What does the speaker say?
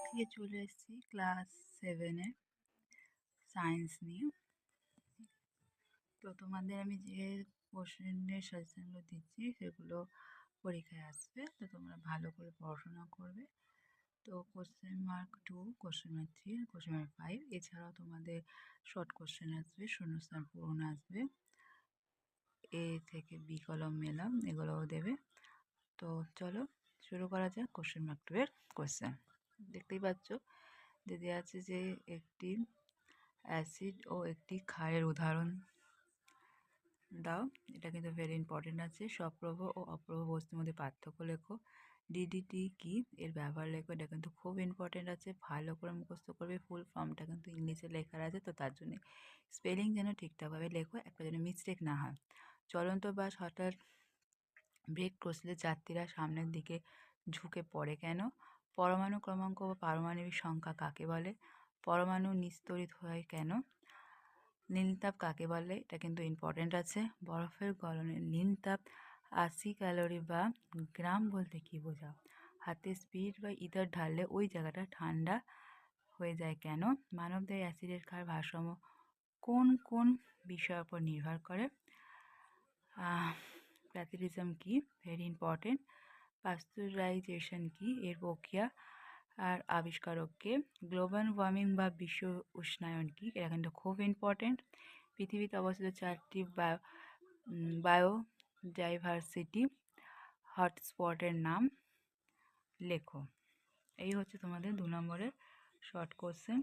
দিয়ে চলে এসেছি ক্লাস 7-এ সায়েন্স নিয়ে। তো তোমাদের আমি যে কোশ্চেনের সাজেশনগুলো দিচ্ছি সেগুলো পরীক্ষায় আসবে, তো তোমরা ভালো করে পড়াশোনা করবে। তো question mark 2, question mark 3, question mark 5, এছাড়াও তোমাদের শর্ট কোশ্চেন আসবে, শূন্যস্থান পূরণ আসবে, এ থেকে বি কলম মেলা এগুলোও দেবে। তো চলো শুরু করা যাক। কোশ্চেন মার্ক 2 এর কোশ্চেন দেখতেই পাচ্ছ যে দেওয়া আছে যে একটি অ্যাসিড ও একটি ক্ষারের উদাহরণ দাও। এটা কিন্তু ভেরি ইম্পর্টেন্ট আছে। সপ্রভ ও অপ্রভ বস্তুর মধ্যে পার্থক্য লেখো। ডিডিটি কি, এর ব্যবহার লেখো। এটা কিন্তু খুব ইম্পর্টেন্ট আছে, ভালো করে মুখস্থ করবে। ফুল ফর্মটা কিন্তু ইংলিশে লেখা আছে, তো তার জন্য স্পেলিং যেন ঠিকঠাকভাবে লেখো, একটা যেন মিস্টেক না হয়। চলন্ত বাস হঠাৎ ব্রেক কষলে যাত্রীরা সামনের দিকে ঝুঁকে পড়ে কেন? পরমাণু ক্রমাঙ্ক বা পারমাণবিক সংখ্যা কাকে বলে? পরমাণু নিস্তরিত হয় কেন? নীলতাপ কাকে বলে? এটা কিন্তু ইম্পর্টেন্ট আছে। বরফের গলনের নীলতাপ 80 ক্যালোরি বা গ্রাম বলতে কী বোঝাও? হাতে স্পিরিট বা ইথার ঢাললে ওই জায়গাটা ঠান্ডা হয়ে যায় কেন? মানবদেহে অ্যাসিডের ক্ষার ভারসাম্য কোন কোন বিষয়ের উপর নির্ভর করে? প্যাথিলিজম কি, ভেরি ইম্পর্টেন্ট। পাস্তুরাইজেশন কি, এর প্রক্রিয়া আর আবিষ্কারককে। গ্লোবাল ওয়ার্মিং বা বিশ্ব উষ্ণায়ন কি, এটা কিন্তু খুব ইম্পর্টেন্ট। পৃথিবীতে অবস্থিত 4টি বায়োডাইভার্সিটি হটস্পটের নাম লেখো। এই হচ্ছে তোমাদের 2 নম্বরের শর্ট কোশ্চেন।